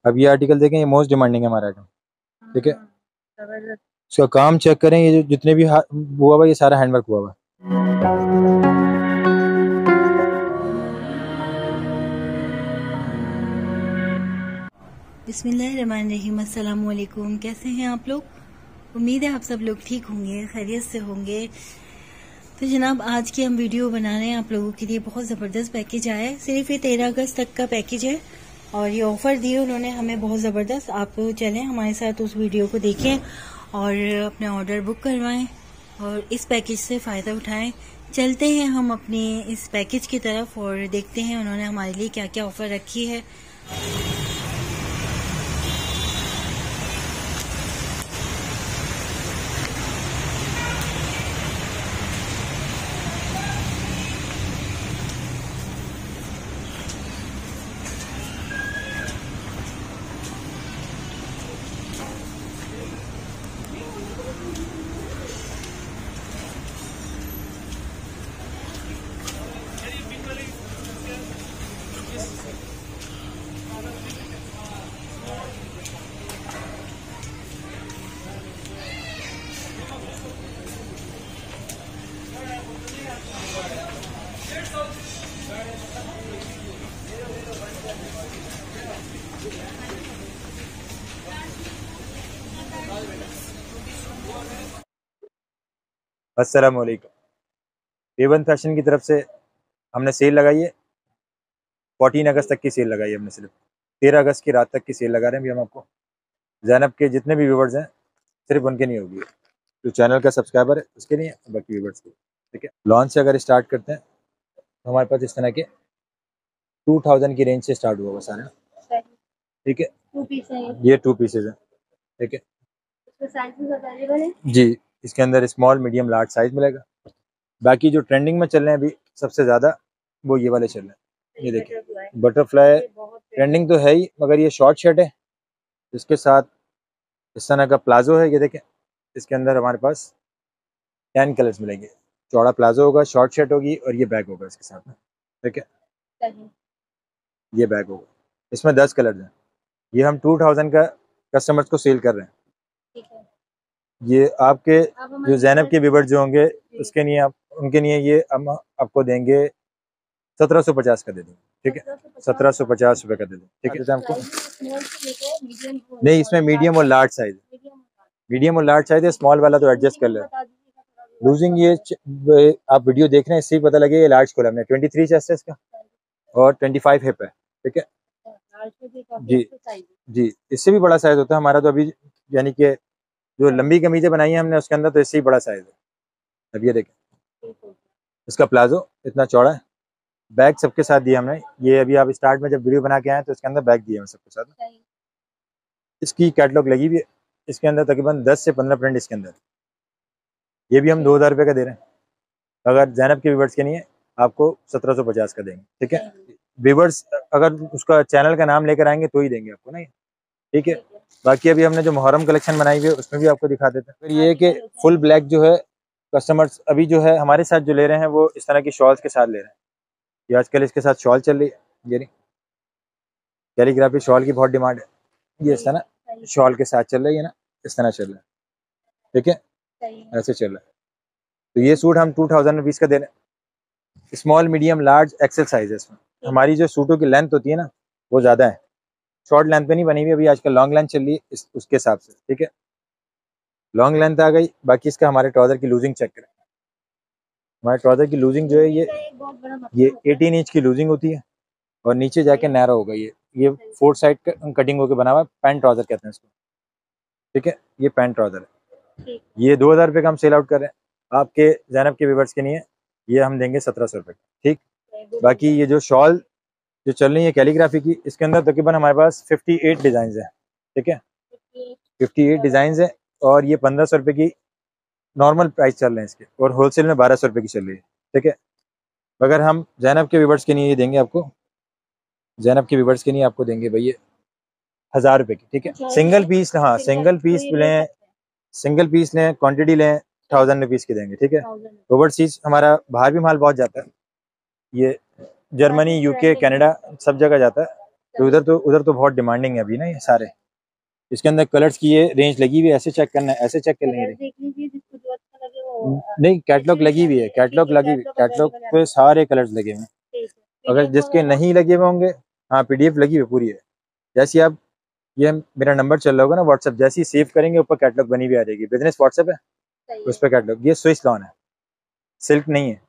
अब ये आर्टिकल देखें, ये मोस्ट डिमांडिंग है हमारा आइटम। ठीक है, जबरदस्त। इसका काम चेक करें, ये जितने भी हुआ हुआ ये सारा हैंडवर्क हुआ हुआ। बिस्मिल्लाहिर्रहमानिर्रहीम। अस्सलाम वालेकुम। कैसे हैं आप लोग? उम्मीद है आप सब लोग ठीक होंगे, खैरियत से होंगे। तो जनाब, आज की हम वीडियो बना रहे हैं आप लोगों के लिए। बहुत ज़बरदस्त पैकेज आया है, सिर्फ ये 13 अगस्त तक का पैकेज है और ये ऑफ़र दिए उन्होंने हमें बहुत ज़बरदस्त। आप चलें हमारे साथ, उस वीडियो को देखें और अपना ऑर्डर बुक करवाएं और इस पैकेज से फ़ायदा उठाएं। चलते हैं हम अपने इस पैकेज की तरफ और देखते हैं उन्होंने हमारे लिए क्या क्या ऑफ़र रखी है। अस्सलाम वालेकुम। A1 फैशन की तरफ से हमने सेल लगाई है, 14 अगस्त तक की सेल लगाई है हमने। सिर्फ 13 अगस्त की रात तक की सेल लगा रहे हैं भी हम आपको। ज़ैनब के जितने भी व्यूवर्स हैं सिर्फ उनके नहीं होगी, जो चैनल का सब्सक्राइबर है उसके नहीं, बाकी व्यूवर्स के। ठीक है, लॉन्च से अगर स्टार्ट करते हैं तो हमारे पास इस तरह के 2000 की रेंज से स्टार्ट हुआ सारा। ठीक है, ये 2 पीसेज है। ठीक है जी, इसके अंदर स्मॉल मीडियम लार्ज साइज मिलेगा। बाकी जो ट्रेंडिंग में चल रहे हैं अभी सबसे ज़्यादा वो ये वाले चल रहे हैं। ये देखिए, बटरफ्लाई ट्रेंडिंग तो है ही, मगर ये शॉर्ट शर्ट है, इसके साथ इस तरह का प्लाजो है। ये देखें, इसके अंदर हमारे पास 10 कलर्स मिलेंगे। चौड़ा प्लाजो होगा, शॉर्ट शर्ट होगी और ये बैग होगा इसके साथ में। ठीक है, ये बैग होगा, इसमें 10 कलर्स हैं। ये हम 2000 का कस्टमर्स को सेल कर रहे हैं। ये आपके जो ज़ैनब के व्यूअर्स जो होंगे उसके लिए, आप उनके लिए ये हम आपको देंगे 1750 का दे देंगे। ठीक है, 1750 रुपये का दे देंगे। ठीक है, हमको नहीं, इसमें मीडियम और लार्ज साइज, मीडियम और लार्ज साइज है, स्मॉल वाला तो एडजस्ट कर ले। लूजिंग ये आप वीडियो देख रहे हैं, इससे ही पता लगे ये लार्ज खोला हमने। 23 चेस्ट है इसका और 25 हिप है। ठीक है जी जी, इससे भी बड़ा साइज होता है हमारा तो अभी, यानी कि जो लंबी कमीजें बनाई हैं हमने उसके अंदर तो इससे ही बड़ा साइज है। अब ये देखें, इसका प्लाजो इतना चौड़ा है, बैग सबके साथ दिया हमने। ये अभी आप स्टार्ट में जब वीडियो बना के आए तो इसके अंदर बैग दिए हैं सबके साथ। इसकी कैटलॉग लगी हुई है, इसके अंदर तकरीबन 10 से 15 प्रिंट इसके अंदर। ये भी हम 2000 रुपये का दे रहे हैं। अगर ज़ैनब के व्यूवर्स के लिए आपको 1750 का देंगे। ठीक है, व्यूवर्स अगर उसका चैनल का नाम लेकर आएंगे तो ही देंगे आपको, नहीं। ठीक है, बाकी अभी हमने जो मुहर्रम कलेक्शन बनाई हुई है उसमें भी आपको दिखा देते हैं। फिर ये है कि फुल ब्लैक जो है कस्टमर्स अभी जो है हमारे साथ जो ले रहे हैं वो इस तरह की शॉल्स के साथ ले रहे हैं। ये आजकल इसके साथ शॉल चल रही है, ये नहीं, कैलीग्राफी शॉल की बहुत डिमांड है। ये इस तरह शॉल के साथ चल रही है ना, इस तरह चल रहा है। ठीक है, ऐसे चल रहा है। तो ये सूट हम 2000 रुपीज़ का दे रहे हैं। Small medium large XL size है इसमें। हमारी जो सूटों की लेंथ होती है ना वो ज़्यादा है, शॉर्ट लेंथ पे नहीं बनी हुई, अभी आजकल लॉन्ग लेंथ चल रही है उसके हिसाब से। ठीक है, लॉन्ग लेंथ आ गई। बाकी इसका हमारे ट्राउज़र की लूजिंग चेक करें। हमारे ट्राउज़र की लूजिंग जो है ये 18 इंच की लूजिंग होती है और नीचे जाके नैरो होगा। ये 4 साइड कटिंग होकर बना हुआ है, पैंट ट्राउज़र कहते हैं इसको। ठीक है, ये पैंट ट्राउज़र है। ये 2000 रुपये का हम सेल आउट कर रहे हैं। आपके ज़ैनब के व्यूअर्स के लिए ये हम देंगे 1700 रुपये। ठीक, बाकी ये जो शॉल जो चल रही है कैलीग्राफी की, इसके अंदर तकरीबन हमारे पास 58 डिज़ाइन हैं। ठीक है, 58 डिज़ाइन है और ये 1500 रुपये की नॉर्मल प्राइस चल रहे हैं इसके, और होलसेल में 1200 रुपये की चल रही है। ठीक है, अगर हम ज़ैनब के व्यूअर्स के लिए ये देंगे आपको, ज़ैनब के व्यूअर्स के लिए आपको देंगे भैया 1000 रुपये की। ठीक है, सिंगल पीस, हाँ सिंगल पीस लें, सिंगल पीस लें, क्वांटिटी लें, 1000 रुपीज़ की देंगे। ठीक है, ओवरसीज हमारा बाहर भी माल बहुत जाता है, ये जर्मनी, यूके, कनाडा सब जगह जाता है। तो उधर तो बहुत डिमांडिंग है अभी ना ये सारे। इसके अंदर कलर्स की ये रेंज लगी हुई है, ऐसे चेक करना है, ऐसे चेक कर लेंगे। नहीं, कैटलॉग लगी हुई है, कैटलॉग लगी हुई, कैटलॉग पे सारे कलर्स लगे हुए हैं। अगर जिसके नहीं लगे हुए होंगे, हाँ पीडीएफ लगी हुई पूरी है। जैसे आप ये मेरा नंबर चल रहा होगा ना व्हाट्सएप, जैसे ही सेव करेंगे ऊपर कैटलॉग बनी हुई आ जाएगी। बिजनेस व्हाट्सएप है, उस पर कैटलॉग। ये स्विस लॉन है, सिल्क नहीं है।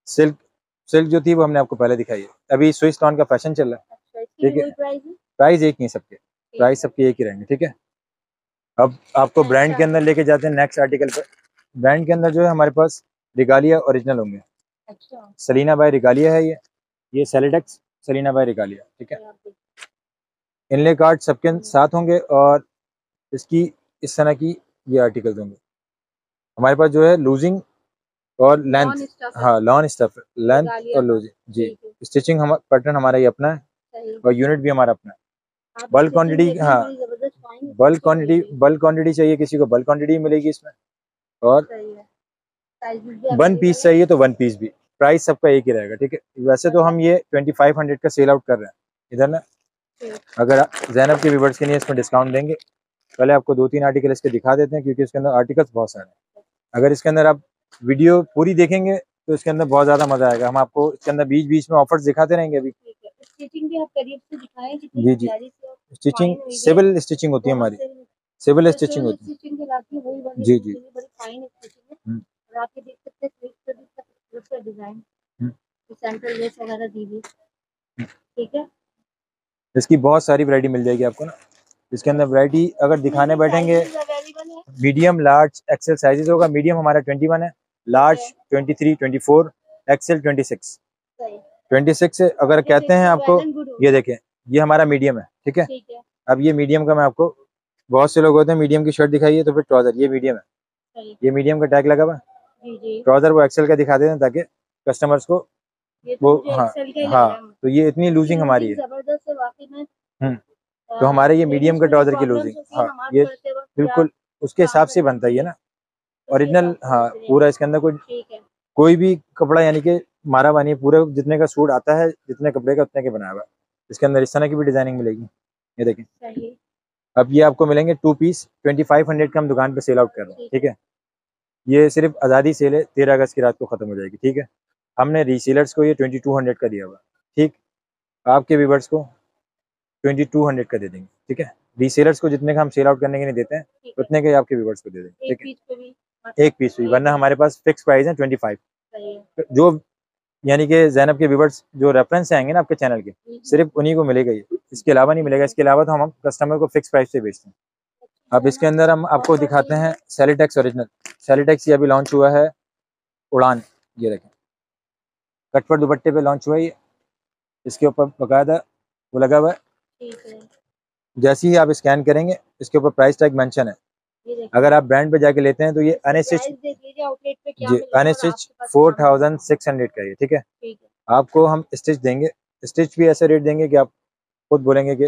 सिल्क सिल्क जो थी वो हमने आपको पहले दिखाई है। अभी स्विस लॉन का फैशन चल रहा है, ठीक है। प्राइस एक ही सबके, प्राइस सबके एक ही रहेंगे, ठीक है। अब आपको ब्रांड के अंदर लेके जाते हैं नेक्स्ट आर्टिकल पर। ब्रांड के अंदर जो है हमारे पास रिगालिया ओरिजिनल होंगे। सलीना बाय रिगालिया है ये सेलेडेक्स सलीना बाय रिगालिया, ठीक है। इनले कार्ड सबके साथ होंगे और इसकी इस तरह की ये आर्टिकल्स होंगे। हमारे पास जो है लूजिंग और लेंथ, हाँ लॉन स्टफ, लेंथ और लूजिंग जी। स्टिचिंग हम पैटर्न हमारा ये अपना है और यूनिट भी हमारा अपना है। बल्क क्वांटिटी, हाँ बल्क क्वांटिटी चाहिए किसी को, बल्क क्वांटिटी मिलेगी इसमें। और 1 पीस चाहिए तो 1 पीस भी। प्राइस सबका एक ही रहेगा, ठीक है। वैसे तो हम ये 2500 का सेल आउट कर रहे हैं इधर ना। अगर ज़ैनब के व्यूवर्स के लिए इसमें डिस्काउंट देंगे। पहले आपको 2-3 आर्टिकल इसके दिखा देते हैं क्योंकि इसके अंदर आर्टिकल्स बहुत सारे हैं। अगर इसके अंदर आप वीडियो पूरी देखेंगे तो इसके अंदर बहुत ज़्यादा मज़ा आएगा। हम आपको इसके अंदर बीच बीच में ऑफर्स दिखाते रहेंगे अभी। स्टिचिंग भी आप करीब से दिखाएं जी जी, स्टिचिंग सिविल स्टिचिंग होती है हमारी, सिविल स्टिचिंग होती है जी जी। बड़ी फाइन स्टिचिंग है। और आप ये देख सकते हैं इसका डिजाइन सेंट्रल लेस वगैरह दी हुई, ठीक है। इसकी बहुत सारी वैरायटी मिल जाएगी आपको ना। इसके अंदर वैरायटी अगर दिखाने बैठेंगे, मीडियम लार्ज एक्सेल साइजेस होगा। मीडियम हमारा 21 है, लार्ज 23, 24, एक्सेल 26। 26 से अगर कहते हैं आपको, ये देखें ये हमारा मीडियम है, ठीक है। अब ये मीडियम का मैं आपको, बहुत से लोग होते हैं मीडियम की शर्ट दिखाइए तो फिर ट्राउजर, ये मीडियम है, ये मीडियम का टैग लगा हुआ। ट्राउजर वो एक्सेल का दिखा देते हैं ताकि कस्टमर्स को वो, हाँ हाँ, तो ये इतनी लूजिंग हमारी है। तो हमारे ये मीडियम का ट्राउजर की लूजिंग, हाँ ये बिल्कुल उसके हिसाब से बनता ही है ना ओरिजिनल। हाँ पूरा इसके अंदर कोई भी कपड़ा यानी कि मारा बानी पूरे जितने का सूट आता है, जितने कपड़े का उतने के बनाया हुआ। इसके अंदर इस तरह की भी डिजाइनिंग मिलेगी, ये देखें। अब ये आपको मिलेंगे 2 पीस 2500 का हम दुकान पे सेल आउट कर रहे हैं, ठीक है। ये सिर्फ आज़ादी सेल है, 13 अगस्त की रात को खत्म हो जाएगी, ठीक है। हमने रीसेलर्स को ये 2200 का दिया हुआ, ठीक। आपके व्यूवर्स को 2200 का दे देंगे, ठीक है। रीसेलर्स को जितने का हम सेल आउट करने के नहीं देते हैं उतने के आपके व्यूवर्स को दे देंगे, ठीक है। एक पीस भी, वरना हमारे पास फिक्स प्राइस है 25। जो यानी कि ज़ैनब के व्यूवर्स जो रेफरेंस से आएंगे ना आपके चैनल के, सिर्फ उन्हीं को मिलेगा ये, इसके अलावा नहीं मिलेगा। इसके अलावा तो हम कस्टमर को फिक्स प्राइस से बेचते हैं। अब इसके अंदर हम आपको दिखाते हैं सेलिटेक्स ओरिजिनल। सेलिटेक्स ये अभी लॉन्च हुआ है, उड़ान, ये देखें कटवर दुपट्टे पे लॉन्च हुआ है ये। इसके ऊपर बकायदा वो लगा हुआ है, जैसे ही आप स्कैन करेंगे इसके ऊपर प्राइस टैग मेंशन है। अगर आप ब्रांड पे जाके लेते हैं तो ये अनस्टिच जी, अनस्टिच 4600 का ये, ठीक है। आपको हम स्टिच देंगे, स्टिच भी ऐसे रेट देंगे कि आप खुद बोलेंगे कि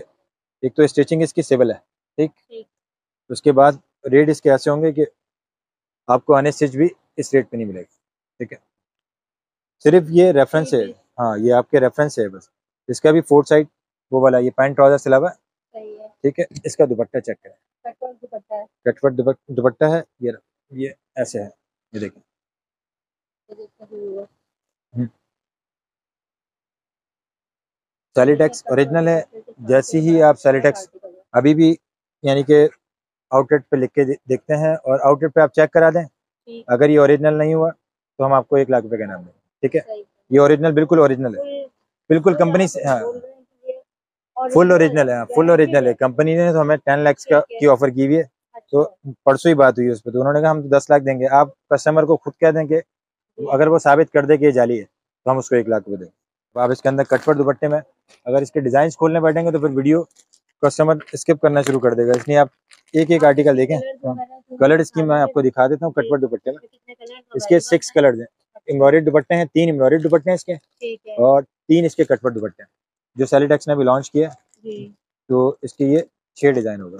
एक तो स्टिचिंग इसकी सिविल है, ठीक। उसके बाद रेट इसके ऐसे होंगे कि आपको अनस्टिच भी इस रेट पे नहीं मिलेगा, ठीक है। सिर्फ ये रेफरेंस है, हाँ ये आपके रेफरेंस है बस। इसका भी 4 साइड वो वाला ये पैंट ट्राउजर से अलावा, ठीक है। इसका दुपट्टा चेक करें, कटवर्थ दुपट्टा है ये ऐसे है, ये देखें। सेलिटेक्स ओरिजिनल है। जैसे ही आप सेलिटेक्स अभी भी यानी कि आउटलेट पे लिख के देखते हैं और आउटलेट पे आप चेक करा दें, अगर ये ओरिजिनल नहीं हुआ तो हम आपको 1 लाख रुपए का इनाम देंगे, ठीक है। ये ओरिजिनल बिल्कुल ओरिजिनल है, बिल्कुल कंपनी से, हाँ फुल ओरिजिनल है, फुल ओरिजिनल है। कंपनी ने तो हमें 10 लाख की ऑफर की हुई है, तो परसों ही बात हुई उस पर, तो उन्होंने कहा हम तो 10 लाख देंगे। आप कस्टमर को खुद कह दें कि अगर वो साबित कर दे कि ये जाली है तो हम उसको 1 लाख रुपए देंगे। तो आप इसके अंदर कटवर्थ दुपट्टे में अगर इसके डिजाइन खोलने बैठेंगे तो फिर वीडियो कस्टमर स्किप करना शुरू कर देगा, इसलिए आप एक एक आर्टिकल देखें। कलर स्कीम मैं आपको दिखा देता हूँ कटवर्थ दुपट्टे में। इसके 6 कलर हैं, एम्ब्रॉयडर्ड दुपट्टे हैं, 3 एम्ब्रॉयडर्ड दुपट्टे हैं इसके और 3 इसके कटवर्थ दुपट्टे हैं जो सेलिटेक्स ने अभी लॉन्च किया। तो इसके ये 6 डिजाइन होगा,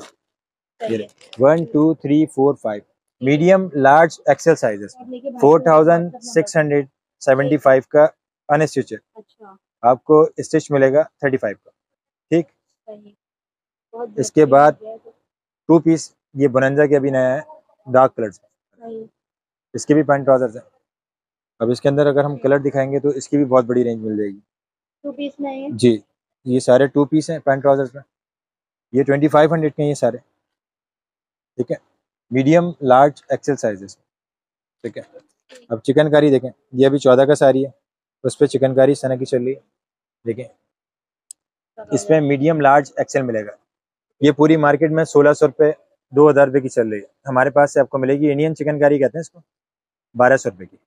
ये 1 2 3 4 5 मीडियम लार्ज एक्सेल साइजेस 4675 का अनस्टिच है। आपको स्टिच मिलेगा 35 का, ठीक। सही, बहुत इसके बेहतरीन बाद हो गया है तो। 2 पीस ये बोनंजा के अभी नया है, डार्क कलर्स। सही, इसके भी पैंट ट्राउजर्स हैं। अब इसके अंदर अगर हम कलर दिखाएंगे तो इसकी भी बहुत बड़ी रेंज मिल जाएगी। 2 पीस में है। जी, ये सारे 2 पीस हैं पैंट ट्राउजर्स में। ये 2500 के हैं ये सारे, ठीक है। मीडियम लार्ज एक्सेल साइजेस, ठीक है। अब चिकनकारी देखें, ये अभी 14 का साड़ी है, उस पर चिकनकारी इस तरह की चल रही है, देखें। इसमें मीडियम लार्ज एक्सेल मिलेगा। ये पूरी मार्केट में 1600 रुपये 2000 रुपये की चल रही है। हमारे पास से आपको मिलेगी, इंडियन चिकनकारी कहते हैं इसको, 1200 रुपये की।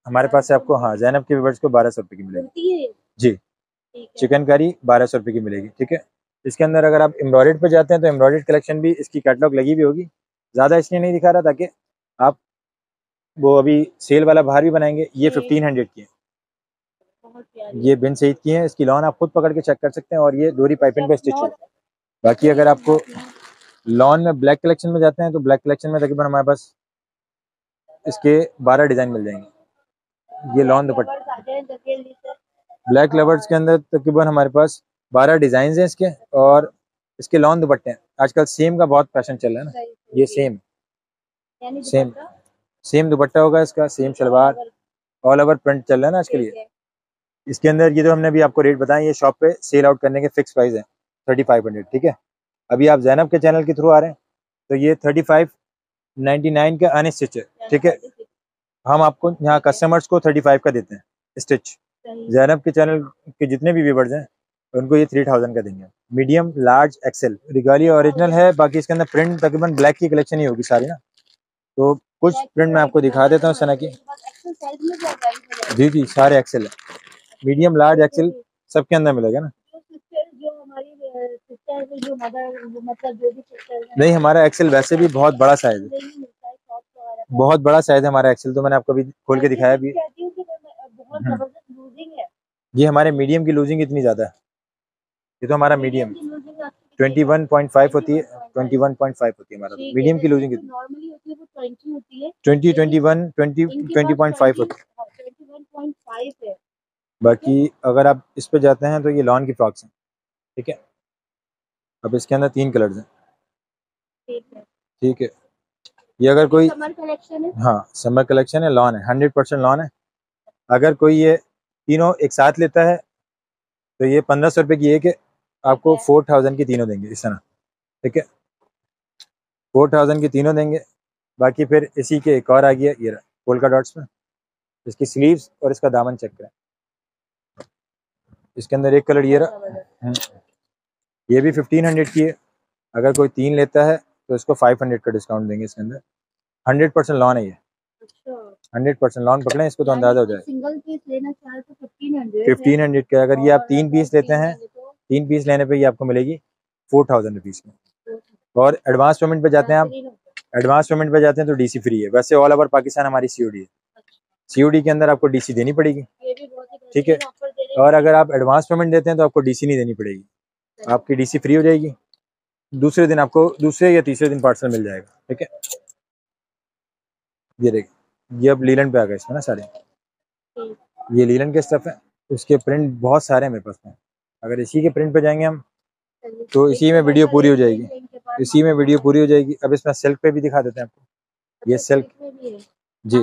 हमारे पास से आपको, हाँ, जैनब के व्यूअर्स को 1200 रुपये की मिलेगी होती है, जी। ठीक है। चिकनकारी 1200 रुपये की मिलेगी, ठीक है। इसके अंदर अगर आप एम्ब्रॉयडर्ड पे जाते हैं तो एम्ब्रॉयडर्ड कलेक्शन भी इसकी कैटलॉग लगी हुई होगी। ज़्यादा इसलिए नहीं दिखा रहा ताकि आप वो अभी सेल वाला बाहर भी बनाएंगे। ये 1500 की है, बहुत प्यारी ये बिन सईद की है। इसकी लॉन आप खुद पकड़ के चेक कर सकते हैं, और ये डोरी पाइपिंग पे स्टिच है। बाकी अगर आपको लॉन में ब्लैक कलेक्शन में जाते हैं तो ब्लैक कलेक्शन में तकरीबन हमारे पास इसके 12 डिज़ाइन मिल जाएंगे। ये लॉन दुपट्टा ब्लैक लवर्स के अंदर तकरीबन हमारे पास 12 डिज़ाइन हैं इसके, और इसके लॉन दुपट्टे हैं। आजकल सेम का बहुत फैशन चल रहा है ना, ये सेम सेम दुपट्टा होगा इसका, same salwar, all over print चल रहा है ना आजकल ये। इसके अंदर ये जो हमने अभी आपको रेट बताए, ये शॉप पे सेल आउट करने के फिक्स प्राइस है 3500, ठीक है। अभी आप जैनब के चैनल के थ्रू आ रहे हैं तो ये 3599 का अनस्टिच है, ठीक है। हम आपको यहाँ कस्टमर्स को 35 का देते हैं स्टिच। जैनब के चैनल के जितने भी व्यूवर्स हैं उनको ये 3000 का देंगे। Medium large XL regalia original है। बाकी इसके अंदर प्रिंट तकरीबन ब्लैक की कलेक्शन ही होगी सारी ना, तो कुछ प्रिंट मैं आपको दिखा देता हूँ इस तरह की। जी जी, सारे एक्सेल है, मीडियम लार्ज एक्सेल सबके अंदर मिलेगा ना। नहीं, हमारा एक्सेल वैसे भी बहुत बड़ा साइज है, बहुत बड़ा साइज है हमारा एक्सेल, तो मैंने आपको अभी खोल के दिखाया भी। ये हमारे मीडियम की लूजिंग इतनी ज़्यादा है, ये तो हमारा मीडियम 21.5 होती है, 21.5 होती है हमारा मीडियम की लूजिंग। नॉर्मली होती है वो 20 होती है, 20, 21, 20.5 होती है। 21.5 है। बाकी अगर आप इस पे जाते हैं तो ये लॉन की फ्रॉक्स हैं, ठीक है। अब इसके अंदर 3 कलर्स हैं, ठीक है। ये अगर कोई समर कलेक्शन है, हाँ, समर कलेक्शन है, लॉन है, 100% लॉन है। अगर कोई ये तीनों एक साथ लेता है तो ये 1500 रुपये की एक है, आपको 4000 की तीनों देंगे इस तरह, ठीक है। 4000 की तीनों देंगे। बाकी फिर इसी के एक और आ गया, ये पोल्का डॉट्स में, इसकी स्लीव्स और इसका दामन चेक करें। इसके अंदर एक कलर ये रहा, ये भी 1500 की है। अगर कोई 3 लेता है तो इसको 500 का डिस्काउंट देंगे इसके अंदर। 100% लॉन है ये, 100% लॉन पकड़े इसको तो अंदाजा हो जाए। सिंगल पीस लेना चाहे तो 1500 का, अगर ये आप 3 पीस लेते हैं, 3 पीस लेने पे ये आपको मिलेगी 4000 रुपीज़ में। और एडवांस पेमेंट पे जाते हैं आप, एडवांस पेमेंट पे जाते हैं तो डीसी फ्री है। वैसे ऑल ओवर पाकिस्तान हमारी सीओडी है, सीओडी के अंदर आपको डीसी देनी पड़ेगी, ठीक है। और अगर आप एडवांस पेमेंट देते हैं तो आपको डीसी नहीं देनी पड़ेगी, आपकी डीसी फ्री हो जाएगी। दूसरे दिन आपको, दूसरे या तीसरे दिन पार्सल मिल जाएगा, ठीक है। ये देखिए, ये अब लीलन पे आ गए इसमें ना सारे, ये लीलन के स्टफ है। इसके प्रिंट बहुत सारे हैं मेरे पास में। अगर इसी के प्रिंट पे जाएंगे हम तो इसी में वीडियो पूरी हो जाएगी, इसी में वीडियो पूरी हो जाएगी। अब इसमें सिल्क पे भी दिखा देते हैं आपको, ये सिल्क जी,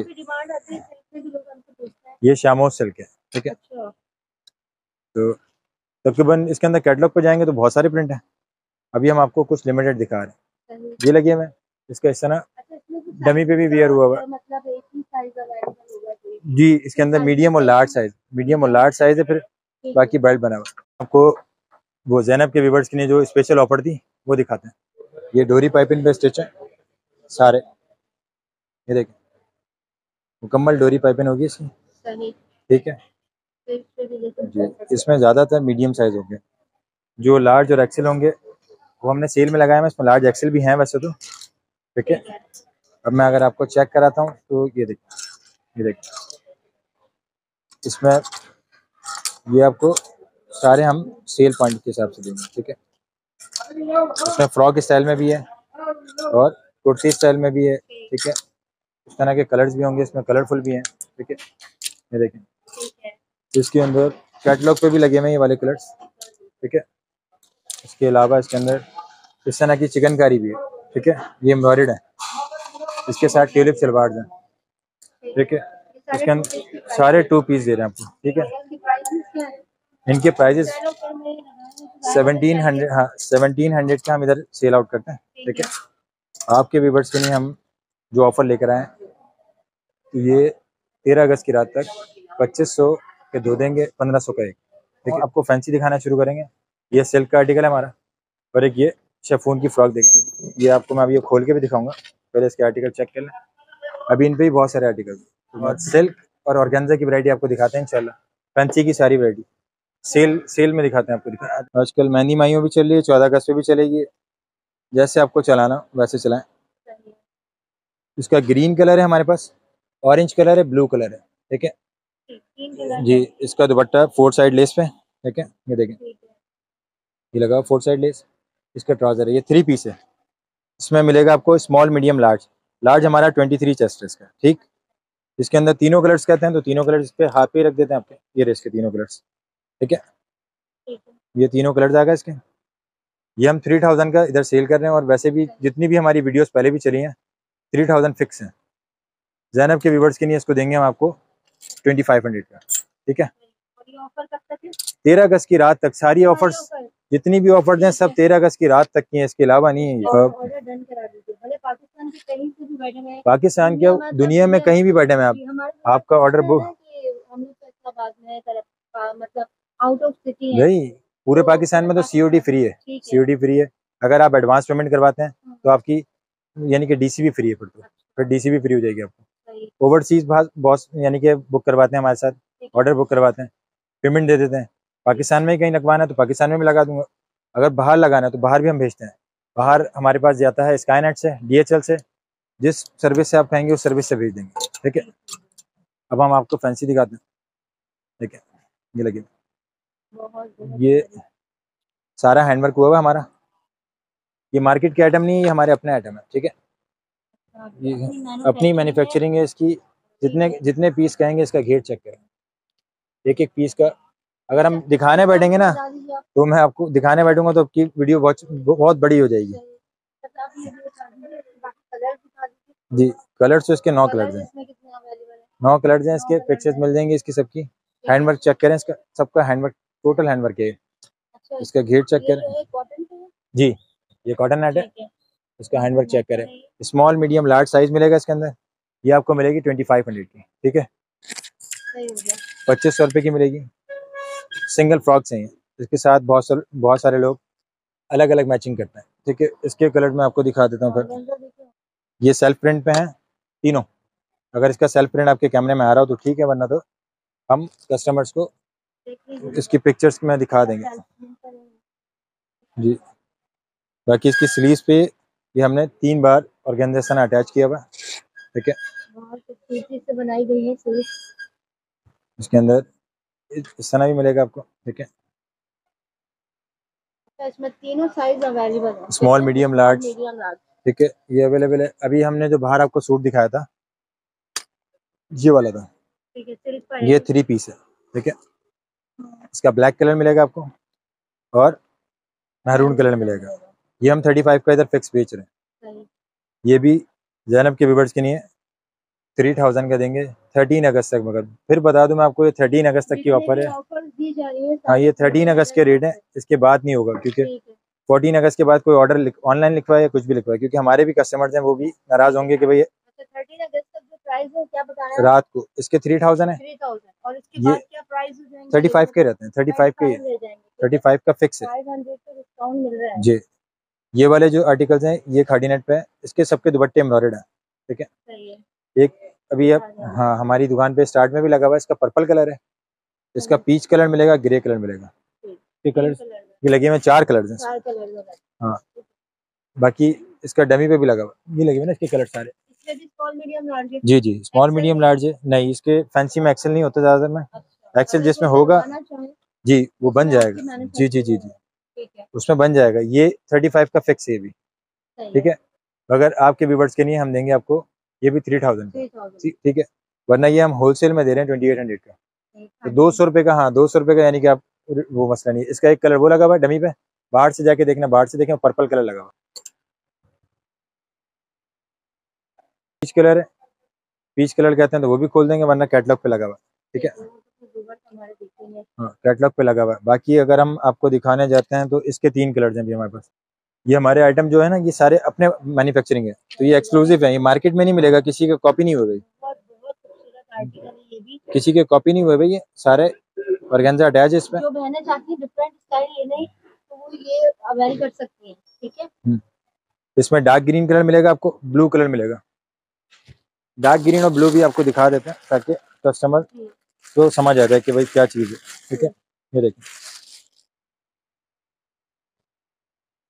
ये शामोज सिल्क है, ठीक है। तो तकरीबन इसके अंदर कैटलॉग पे जाएंगे तो बहुत सारे प्रिंट हैं। अभी हम आपको कुछ लिमिटेड दिखा रहे हैं। ये लगे हुए, इसका इस तरह डमी पे भी वेयर हुआ हुआ, मतलब एक ही साइज अवेलेबल होगा जी। इसके अंदर मीडियम और लार्ज साइज, मीडियम और लार्ज साइज है, फिर बाकी बेल्ट बना हुआ। आपको वो जैनब के व्यूवर्स के लिए जो स्पेशल ऑफर थी वो दिखाते हैं। ये डोरी पाइपिंग पे स्टिच है सारे, ये देखें, मुकम्मल डोरी पाइपिंग होगी इसकी, ठीक है जी। इसमें ज़्यादातर मीडियम साइज होंगे, जो लार्ज और एक्सेल होंगे वो हमने सेल में लगाए हैं। इसमें लार्ज एक्सेल भी हैं वैसे तो, ठीक है। अब मैं अगर आपको चेक कराता हूँ तो ये देखिए, ये देखिए, इसमें ये आपको सारे हम सेल पॉइंट के हिसाब से देंगे, ठीक है। इसमें फ्रॉक स्टाइल में भी है और कुर्ती स्टाइल में भी है, ठीक है। इस तरह के कलर्स भी होंगे, इसमें कलरफुल भी हैं, ठीक है। ये देखें, इसके अंदर कैटलॉग पे भी लगे हुए हैं ये वाले कलर्स, ठीक है। इसके अलावा इसके अंदर इस तरह की चिकनकारी भी है, ठीक है, ये एम्ब्रॉयडर्ड है, इसके साथ ट्यूलिप सलवार हैं, ठीक है, इसके अंदर सारे 2 पीस दे रहे हैं आपको, ठीक है। इनके प्राइजेस 1700, हाँ 1700 का हम इधर सेल आउट करते हैं, ठीक है। आपके व्यूअर्स के लिए हम जो ऑफर लेकर आए हैं, तो ये 13 अगस्त की रात तक 2500 के 2 देंगे, 1500 का एक, ठीक है। आपको फैंसी दिखाना शुरू करेंगे। ये सिल्क का आर्टिकल है हमारा, और एक ये शेफून की फ्रॉक देखें, ये आपको मैं अभी ये खोल के भी दिखाऊंगा, पहले इसके आर्टिकल चेक कर लें। अभी इन पे ही बहुत सारे आर्टिकल, और सिल्क और ऑर्गेन्जा की वैरायटी आपको दिखाते हैं इंशाल्लाह। फैंसी की सारी वैरायटी सेल में दिखाते हैं आपको। आजकल मेहंदी माइयों भी चल रही है, 14 अगस्त पे भी चलेगी, जैसे आपको चलाना वैसे चलाएं। इसका ग्रीन कलर है हमारे पास, ऑरेंज कलर है, ब्लू कलर है, ठीक है जी। इसका दुपट्टा 4 साइड लेस पे, ठीक है, ये देखें, ये लगा 4 साइड लेस। इसका ट्राउजर है, ये 3 पीस है। इसमें मिलेगा आपको स्मॉल, मीडियम, लार्ज। लार्ज हमारा 23 चेस्ट है इसका, ठीक। इसके अंदर तीनों कलर्स कहते हैं, तो तीनों कलर्स पे हाथ पे ही रख देते हैं आपके, ये इसके तीनों कलर्स, ठीक है, ये तीनों कलर्स आ गए इसके। ये हम 3000 का इधर सेल कर रहे हैं, और वैसे भी जितनी भी हमारी वीडियोस पहले भी चली हैं 3000 फिक्स हैं। ज़ैनब के व्यूवर्स के लिए इसको देंगे हम आपको 2500 का, ठीक है। 13 अगस्त की रात तक सारी ऑफर्स, जितनी भी ऑफर्स हैं सब 13 अगस्त की रात तक की हैं, इसके अलावा नहीं है। पाकिस्तान के दुनिया में कहीं भी बैठे में आपका ऑर्डर बुक, मतलब आउट ऑफ सिटी नहीं, पूरे पाकिस्तान में तो COD फ्री है, COD फ्री है। अगर आप एडवांस पेमेंट करवाते हैं तो आपकी यानी कि DC भी फ्री है, फिर DC भी फ्री हो जाएगी आपको। ओवरसीज बॉस यानी कि बुक करवाते हैं हमारे साथ, ऑर्डर बुक करवाते हैं, पेमेंट दे देते हैं। पाकिस्तान में ही कहीं लगवाना है तो पाकिस्तान में भी लगा दूंगा, अगर बाहर लगाना है तो बाहर भी हम भेजते हैं। बाहर हमारे पास जाता है स्काईनेट से, DHL से, जिस सर्विस से आप कहेंगे उस सर्विस से भेज देंगे, ठीक है। अब हम आपको फैंसी दिखाते हैं, ठीक है, ये लगे, ये सारा हैंडवर्क हुआ हुआ हमारा, ये मार्केट के आइटम नहीं, ये हमारे अपने आइटम है, ठीक है। ये अपनी मैन्युफैक्चरिंग है इसकी। जितने पीस कहेंगे इसका घेर चेक करें, एक एक पीस का। अगर हम दिखाने बैठेंगे ना, तो मैं आपको दिखाने बैठूंगा तो आपकी वीडियो बहुत बड़ी हो जाएगी जी। कलर्स तो इसके 9 कलर्स हैं, 9 कलर्स हैं इसके, पिक्चर्स मिल जाएंगे इसकी सबकी। हैंडवर्क चेक करें इसका, सबका हैंडवर्क, टोटल हैंडवर्क है। इसका घेर चेक करें जी, ये कॉटन नेट है, इसका हैंडवर्क चेक करें। स्मॉल, मीडियम, लार्ज साइज मिलेगा इसके अंदर। ये आपको मिलेगी 2500 की, ठीक है, 2500 रुपये की मिलेगी। सिंगल फ्रॉक्स हैं, इसके साथ बहुत सारे लोग अलग अलग मैचिंग करते हैं, ठीक है। इसके कलर में आपको दिखा देता हूँ फिर। ये सेल्फ प्रिंट पे हैं तीनों। अगर इसका सेल्फ प्रिंट आपके कैमरे में आ रहा हो तो ठीक है, वरना तो हम कस्टमर्स को इसकी पिक्चर्स में दिखा देंगे जी। बाकी इसकी स्लीव्स पे ये हमने 3 बार ऑर्गेन्जा अटैच किया हुआ, ठीक है। से बनाई गई है स्लीव। इसके अंदर इस तरह भी मिलेगा आपको, ठीक है। इसमें तीनों साइज अवेलेबल है, स्मॉल, मीडियम, लार्ज, ठीक है, ये अवेलेबल है। अभी हमने जो बाहर आपको सूट दिखाया था ये वाला था, ठीक है, ये 3 पीस है, ठीक है। इसका ब्लैक कलर मिलेगा आपको और मैरून कलर मिलेगा। ये हम 35 का इधर फिक्स बेच रहे हैं। ये भी ज़ैनब के व्यूअर्स के लिए 3000 का देंगे 13 अगस्त तक। मगर फिर बता दूं मैं आपको, ये 13 अगस्त तक की ऑफर है। हाँ, ये 13 अगस्त के रेट है, इसके बाद नहीं होगा, क्योंकि 14 अगस्त के बाद कोई ऑर्डर ऑनलाइन लिखवाए या कुछ भी लिखवाए, क्योंकि हमारे भी कस्टमर्स हैं, वो भी नाराज होंगे कि भाई 13 अगस्त तक जो प्राइस है क्या बता रहे हैं रात को इसके 3000 है, 3000, और इसके बाद क्या प्राइस हो जाएंगे? 35 के रहते हैं, 35 के, 35 का फिक्स है 500 का डिस्काउंट मिल रहा है जी। ये वाले जो आर्टिकल्स हैं ये खादी नेट पे है, इसके सबके दुपट्टे एम्ब्रॉयडर्ड हैं, ठीक है। सही है। एक अभी अब हाँ हमारी दुकान पे स्टार्ट में भी लगा हुआ है, इसका पर्पल कलर है, इसका पीच कलर मिलेगा, ग्रे कलर मिलेगा। ये कलर ये लगे हुए 4 कलर्स हैं, 4 कलर हाँ। बाकी इसका डमी पे भी लगा हुआ, ये लगे हुए ना इसके कलर सारे। इसमें भी स्मॉल, मीडियम, लार्ज है? जी जी, स्मॉल, मीडियम, लार्ज है। नहीं, इसके फैंसी में एक्सेल नहीं होता ज़्यादातर में, एक्सेल जिसमें होगा जी वो बन जाएगा जी जी जी जी, ठीक है, उसमें बन जाएगा। ये 35 का फिक्स है भी, ठीक है। अगर आपके व्यूअर्स के लिए हम देंगे आपको ये भी 3000 का, ठीक है, वरना ये हम होलसेल में दे रहे हैं 2800 का, तो 200 रुपये का, हाँ 200 रुपये का, यानी कि आप वो मसला नहीं है। इसका एक कलर वो लगा हुआ है डमी पे, बाहर से जाके देखना, बाहर से देखें पर्पल कलर लगा हुआ, पीच कलर है, पीच कलर कहते हैं तो वो भी खोल देंगे, वरना कैटलॉग पे लगा हुआ, ठीक है। हाँ, कैटलॉग पे लगा हुआ है। बाकी अगर हम आपको दिखाने जाते हैं तो इसके 3 कलर्स हैं भी हमारे पास। ये हमारे आइटम जो है ना, ये सारे अपने मैन्युफैक्चरिंग है, तो ये एक्सक्लूसिव है, ये मार्केट में नहीं मिलेगा, किसी का कॉपी नहीं हुई, किसी के कॉपी नहीं हुए भाई, ये सारे ऑर्गेन्जा अटैच है इसमें। जो बहनें चाहती हैं डिफरेंट स्टाइल लेने तो वो ये अवेल कर सकती हैं, ठीक है। इसमें डार्क ग्रीन कलर मिलेगा आपको, ब्लू कलर मिलेगा। डार्क ग्रीन और ब्लू भी आपको दिखा देते हैं ताकि कस्टमर तो समझ आ जाए कि भाई क्या चीज़ है, ठीक है। ये देखिए,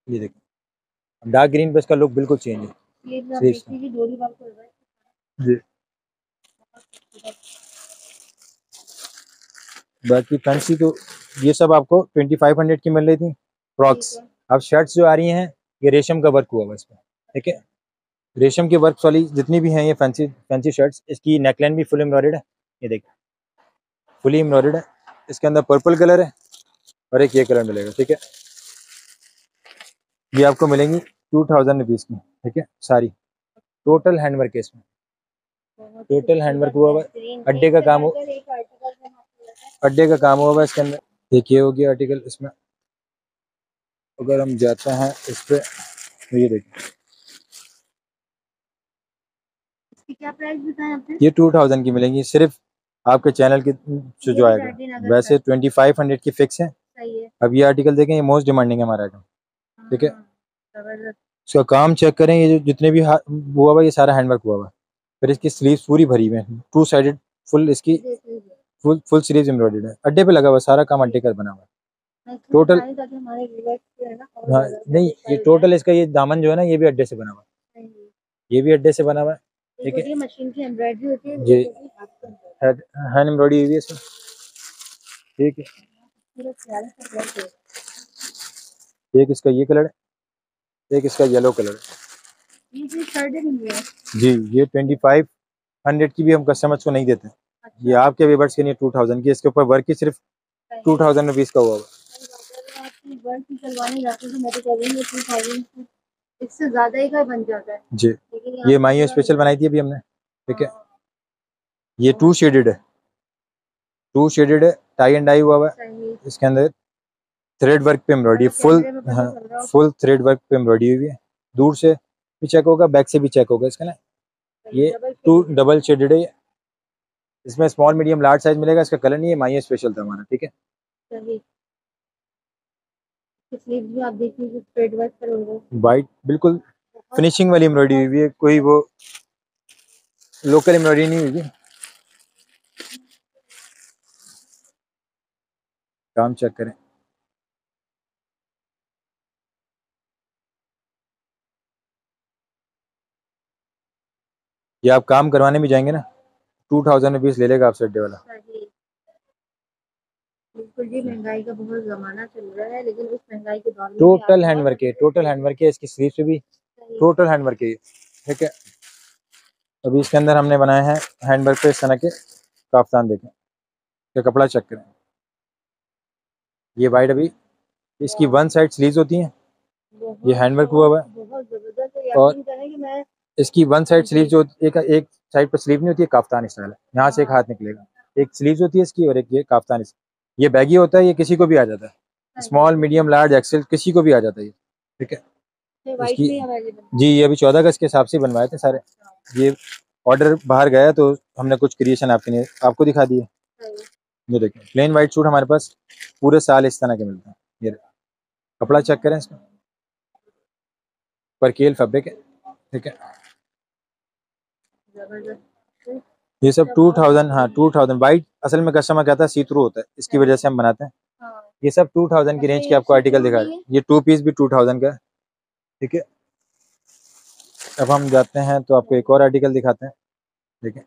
ये देखिए डार्क ग्रीन पे इसका लुक बिल्कुल चेंज है। ये आप देखिए कि डोरी वर्क हो रहा है जी। बाकी फैंसी तो ये सब आपको 2500 की मिल रही थी फ्रॉक्स। अब शर्ट्स जो आ रही हैं ये रेशम का वर्क हुआ हुआ इसमें, ठीक है। रेशम के वर्क वाली जितनी भी हैं ये फैंसी फैंसी शर्ट्स, इसकी नेकलाइन भी फुल एम्ब्रॉयडर्ड है, ये देखिए फुली एम्ब्रॉयडर्ड है। इसके अंदर पर्पल कलर है और एक ये कलर मिलेगा, ठीक है। ये आपको मिलेंगी 2000 रुपीज़ की, ठीक है। सारी टोटल हैंडवर्क है इसमें, टोटल हैंडवर्क हुआ हुआ है, अड्डे का काम अड्डे का काम हुआ हुआ है इसके अंदर। एक ये हो गया आर्टिकल इसमें। अगर हम जाते हैं इस पे तो ये देखिए, क्या प्राइस बताएं आपने? ये 2000 की मिलेंगी सिर्फ आपके चैनल के से जो आएगा। वैसे 2500 की फिक्स है। अब ये आर्टिकल देखें, ये मोस्ट डिमांडिंग है हमारा आइटम, ठीक है। इसका काम चेक करें, ये जो जितने भी हुआ हुआ ये सारा हैंडवर्क हुआ हुआ है। फिर इसकी स्लीव्स पूरी भरी हुई है, 2 साइडेड फुल, इसकी फुल स्लीव्स एम्ब्रॉयडर्ड है, अड्डे पे लगा हुआ, सारा काम अड्डे का बना हुआ है टोटल। हाँ नहीं, ये टोटल इसका ये दामन जो है ना ये भी अड्डे से बना हुआ है, ये भी अड्डे से बना हुआ है, ठीक है। मशीन की एम्ब्रॉयडरी होती है जी, हैंड एम्ब्रॉयडरी हुई है इसमें, ठीक है। एक इसका ये कलर है, एक इसका येलो कलर है। जी, ये 2500 की भी हम कस्टमर्स को नहीं देते। ये आपके व्यूअर्स के लिए 2000 की, इसके ऊपर वर्क ही सिर्फ 2000 रुपीज़ का हुआ इससे ज्यादा ही का बन जाता है जी। ये माई स्पेशल बनाई थी अभी हमने, ठीक है। ये 2 शेडेड है, 2 शेडेड है, टाई एंड डाई हुआ है। इसके अंदर थ्रेड वर्क पे एम्ब्रॉयडरी फुल, हाँ फुल थ्रेड वर्क पे एम्ब्रॉयडरी हुई है। दूर से भी चेक होगा, बैक से भी चेक होगा इसका ना। ये 2 डबल शेडेड है, इसमें स्मॉल मीडियम लार्ज साइज मिलेगा। इसका कलर नहीं है, माई स्पेशल था हमारा, ठीक है। भी आप देखिए थ्रेड वर्क पर होगा, वाइट बिल्कुल फिनिशिंग वाली एम्ब्रॉयडरी हुई है, कोई वो लोकल एम्ब्रॉयडरी नहीं हुई है। काम चेक करें, ये आप काम करवाने भी जाएंगे ना 2000 रुपीज़ ले लेगा आपसे अड्डे वाला। बिल्कुल जी, महंगाई का बहुत जमाना चल रहा है, लेकिन उस महंगाई के दौर में टोटल हैंडवर्क है, टोटल हैंडवर्क है, इसकी स्लीव पे भी टोटल हैंडवर्क है, ठीक है। अभी इसके अंदर हमने बनाए हैं हैंडवर्क पे इस तरह के काफ्तान, देखें ये कपड़ा चेक करें। ये वाइट, अभी इसकी 1 साइड स्लीव्स होती हैं, ये हैंडवर्क हुआ हुआ है। और इसकी 1 साइड स्लीव जो एक साइड पर स्लीव नहीं होती है, काफ्तान स्टाइल है, यहाँ से एक हाथ निकलेगा, एक स्लीव होती है इसकी और एक ये काफ्तान। ये बैगी होता है, ये किसी को भी आ जाता है, स्मॉल मीडियम लार्ज एक्सेल किसी को भी आ जाता है, ठीक है। इसकी जी, ये अभी 14 अगस्त के हिसाब से बनवाए थे सारे। ये ऑर्डर बाहर गया तो हमने कुछ क्रिएशन आपको दिखा दिए। ये देखिए प्लेन वाइट सूट हमारे पास पूरे साल इस तरह के मिलते हैं। ये कपड़ा चेक करें, इसका परकेल फैब्रिक है, ठीक है। ये सब 2000, हाँ 2000 वाइट असल में कस्टमर कहता है सी थ्रू होता है, इसकी वजह से हम बनाते हैं। ये सब 2000 की रेंज के आपको आर्टिकल दिखा रहे हैं। ये 2 पीस भी 2000 का है, ठीक है। अब हम जाते हैं तो आपको एक और आर्टिकल दिखाते हैं, ठीक है।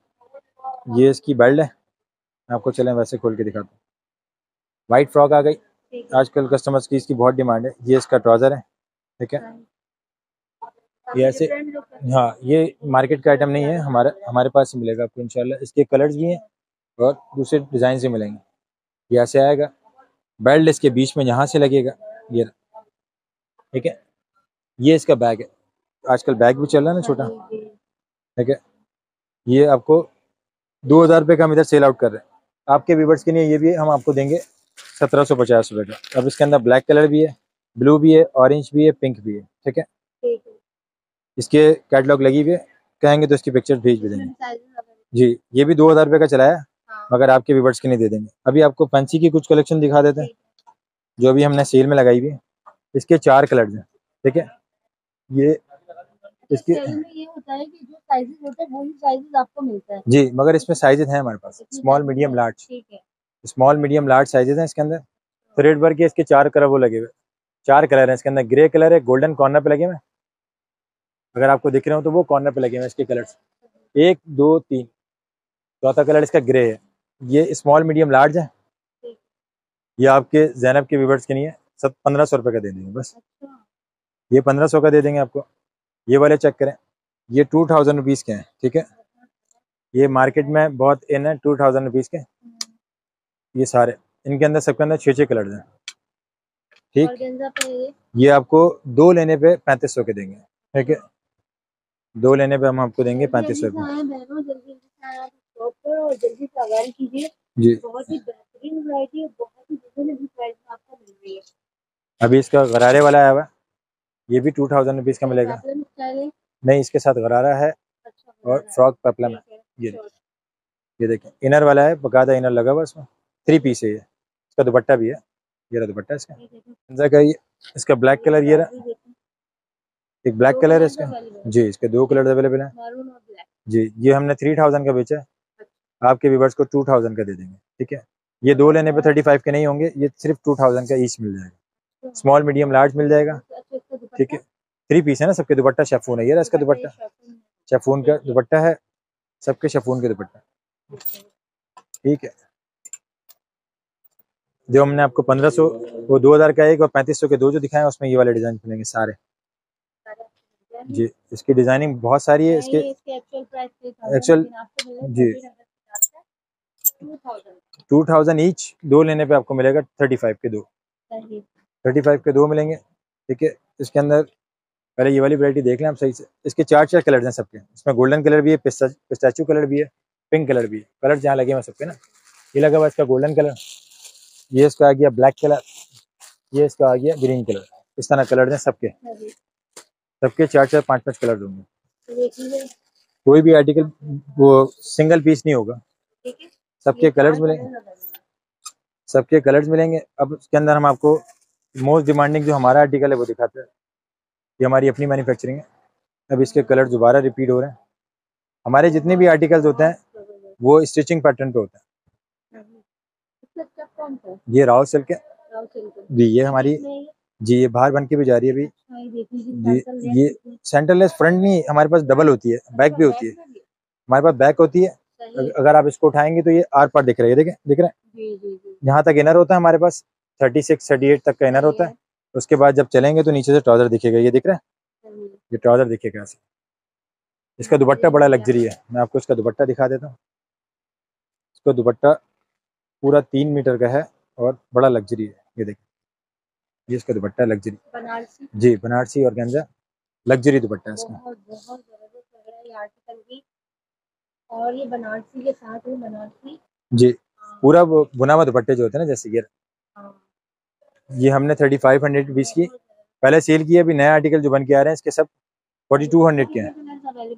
ये इसकी बेल्ट है, आपको चलें वैसे खोल के दिखाते हैं। वाइट फ्रॉक आ गई, आजकल कस्टमर्स की इसकी बहुत डिमांड है। ये इसका ट्राउज़र है, ठीक है। ये ऐसे, हाँ ये मार्केट का आइटम नहीं है, हमारे पास ही मिलेगा आपको इंशाल्लाह। इसके कलर्स भी हैं और दूसरे डिज़ाइन से मिलेंगे। ये ऐसे आएगा, बेल्ट इसके बीच में यहाँ से लगेगा, ये ठीक है। ये इसका बैग है, आजकल बैग भी चल रहा है ना छोटा, जी, जी। ठीक है। ये आपको 2000 रुपये का हम इधर सेल आउट कर रहे हैं। आपके व्यूवर्स के लिए ये भी हम आपको देंगे 1750 रुपये का। अब इसके अंदर ब्लैक कलर भी है, ब्लू भी है, ऑरेंज भी है, पिंक भी है, ठीक है। ठीक है। इसके कैटलॉग लगी हुई है, कहेंगे तो इसकी पिक्चर्स भेज भी देंगे। Sizes available. जी, ये भी 2000 रुपये का चला है, हाँ। मगर आपके व्यूवर्स के लिए दे देंगे। अभी आपको फैंसी की कुछ कलेक्शन दिखा देते हैं, ठीक है। जो अभी हमने सेल में लगाई हुई है। इसके 4 कलर्स हैं, ठीक है। ये इसके सेल में ये होता है कि जो साइजेस होते हैं वही साइजेस आपको मिलता है। जी, मगर इसमें साइजेस हैं हमारे पास, इसमें स्मॉल sizes मीडियम हैं। लार्ज। ठीक है। स्मॉल मीडियम लार्ज साइजेस हैं इसके अंदर। थ्रेड वर्क के इसके 4 कलर वो लगे हुए, 4 कलर हैं इसके अंदर। ग्रे कलर है, गोल्डन कॉर्नर पे लगे हुए हैं, अगर आपको दिख रहे हो तो वो कॉर्नर पे लगे हुए हैं इसके कलर्स। 1 2 3, चौथा कलर इसका ग्रे है। ये स्मॉल मीडियम लार्ज है। ठीक। ये आपके जैनब के व्यूवर्स के लिए 1500 रुपये का दे देंगे बस। अच्छा। ये 1500 का दे देंगे आपको। ये वाले चेक करें, ये 2000 रुपीज़ के हैं, ठीक है। ये मार्केट में बहुत इन है 2000 रुपीज़ के। ये सारे, इनके अंदर सबके अंदर 6 कलर्स हैं, ठीक। ऑर्गेन्जा पे ये आपको 2 लेने पे 3500 के देंगे, ठीक है। 2 लेने पे हम आपको देंगे 3500 रुपये। जल्दी से आए आप शॉप पर और जल्दी से अवेल कीजिए। जी, बहुत ही बेहतरीन वैरायटी है, बहुत ही रिजनेबल प्राइस में आपको मिल रही है। अभी इसका गरारे वाला आया हुआ है, ये भी 2000 रुपीज़ का मिलेगा। पेप्लम स्टाइल है। नहीं, इसके साथ गरारा है अच्छा और फ्रॉक पेप्लम है। ये Sure. ये देखिए, इनर वाला है, बकायदा इनर लगा हुआ इसमें, 3 पीस है ये। इसका दुपट्टा भी है, ये रहा दुपट्टा इसका। इंजा का ये, इसका ब्लैक कलर ये रहा, एक ब्लैक दो कलर है कलर्स इसका। अवेलेबल जी, इसके 2 कलर अवेलेबल हैं। मैरून और ब्लैक। जी, ये हमने 3000 का बेचा है, आपके व्यूवर्स को 2000 का दे देंगे, ठीक है। ये 2 लेने पे 35 के नहीं होंगे, ये सिर्फ 2000 का ईच मिल जाएगा। स्मॉल मीडियम लार्ज मिल जाएगा, अच्छा, इसका दुपट्टा ठीक है। 3 पीस है ना सबके, दुपट्टा शेफून है, ये रहा इसका दुपट्टा, शेफून का दुपट्टा है, सबके शेफून के दुपट्टा, ठीक है। जो हमने आपको 1500, वो 2000 का एक और 3500 के 2 जो दिखाए उसमें ये वाले डिजाइन मिलेंगे सारे। जी, इसकी डिजाइनिंग बहुत सारी है इसके। एक्चुअल प्राइस एक्चुअल जी 2000 ईच, 2 लेने पे आपको मिलेगा 35 के 2, 35 के 2 मिलेंगे, ठीक है। इसके अंदर पहले ये वाली वैरायटी देख लें आप सही से। इसके 4 कलर्स हैं सबके, इसमें गोल्डन कलर भी है, पिस्ताचियो कलर भी है, पिंक कलर भी है। कलर जहाँ लगे हुए सबके ना, ये लगा हुआ इसका गोल्डन कलर, ये इसका आ गया ब्लैक कलर, ये इसका आ गया ग्रीन कलर। इस तरह कलर हैं सबके, सबके 4 5 कलर होंगे। कोई भी आर्टिकल वो सिंगल पीस नहीं होगा, सबके कलर्स मिलेंगे, सबके कलर्स मिलेंगे। अब इसके अंदर हम आपको मोस्ट डिमांडिंग जो हमारा आर्टिकल है वो दिखाते हैं, ये हमारी अपनी मैन्युफैक्चरिंग है। अब इसके कलर दोबारा रिपीट हो रहे हैं। हमारे जितने भी आर्टिकल्स होते हैं वो स्टिचिंग पैटर्न पे होता है। ये राव सिल्क है जी, ये हमारी जी, ये बाहर बन के भी जा रही है अभी जी। ये सेंटरलेस फ्रंट नहीं, हमारे पास डबल होती है, बैक भी होती है, हमारे पास बैक होती है। अगर आप इसको उठाएंगे तो ये आर पार दिख रहा है, देखें, दिख रहा है। यहाँ तक इनर होता है हमारे पास, 36 38 तक का इनर होता है। उसके बाद जब चलेंगे तो नीचे से ट्राउजर दिखेगा, ये दिख रहा है, ये ट्राउजर दिखेगा ऐसे। इसका दुपट्टा बड़ा लग्जरी है, मैं आपको इसका दुपट्टा दिखा देता हूँ। इसका दुपट्टा पूरा 3 मीटर का है और बड़ा लग्जरी है, ये देखिए, ये इसका दुपट्टा लग्जरी बनारसी जी, बनारसी और ऑर्गेन्जा लग्जरी दुपट्टा है इसका। बहुत जबरदस्त लग रहा है ये आर्टिकल भी, और ये बनारसी के साथ है, बनारसी जी, पूरा वो बुना हुआ दुपट्टे जो होते हैं ना, जैसे ये हमने 3500 रुपीज़ की पहले सेल की है। अभी नया आर्टिकल जो बन के आ रहे हैं इसके सब 4200 के हैं,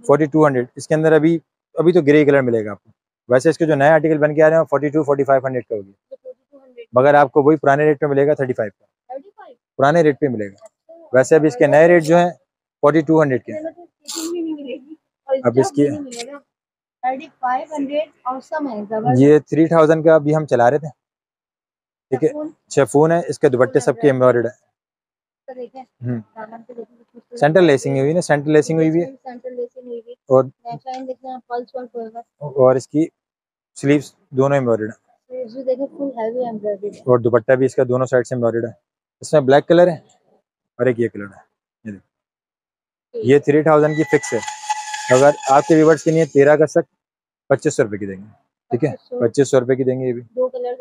4200। इसके अंदर अभी तो ग्रे कलर मिलेगा आपको। वैसे इसके जो नए आर्टिकल बन के आ रहे हैं 42 4500 का होगी, मगर आपको वही पुराने रेट पे मिलेगा 35 का, पुराने रेट पे मिलेगा। वैसे अभी इसके नए रेट जो हैं 4200 के हैं। अब इसकी 3500 औसम है, ये 3000 का अभी हम चला रहे थे, ठीक है। शेफून है, इसके दुपट्टे सबके एम्ब्रॉयडर्ड है। सेंटर लेसिंग हुई ना, सेंटर लेसिंग हुई हुई है, और इसकी स्लीव्स दोनों एम्ब्रॉयडर्ड है, और दुपट्टा भी इसका दोनों साइड से एम्ब्रॉयडर्ड है। इसमें ब्लैक कलर है और एक ये कलर है। ये 3000 की फिक्स है। अगर आपके व्यूवर्स के लिए 13 का सक 2500 रुपये की देंगे, ठीक है, 2500 रुपये की देंगे। ये भी 2 कलर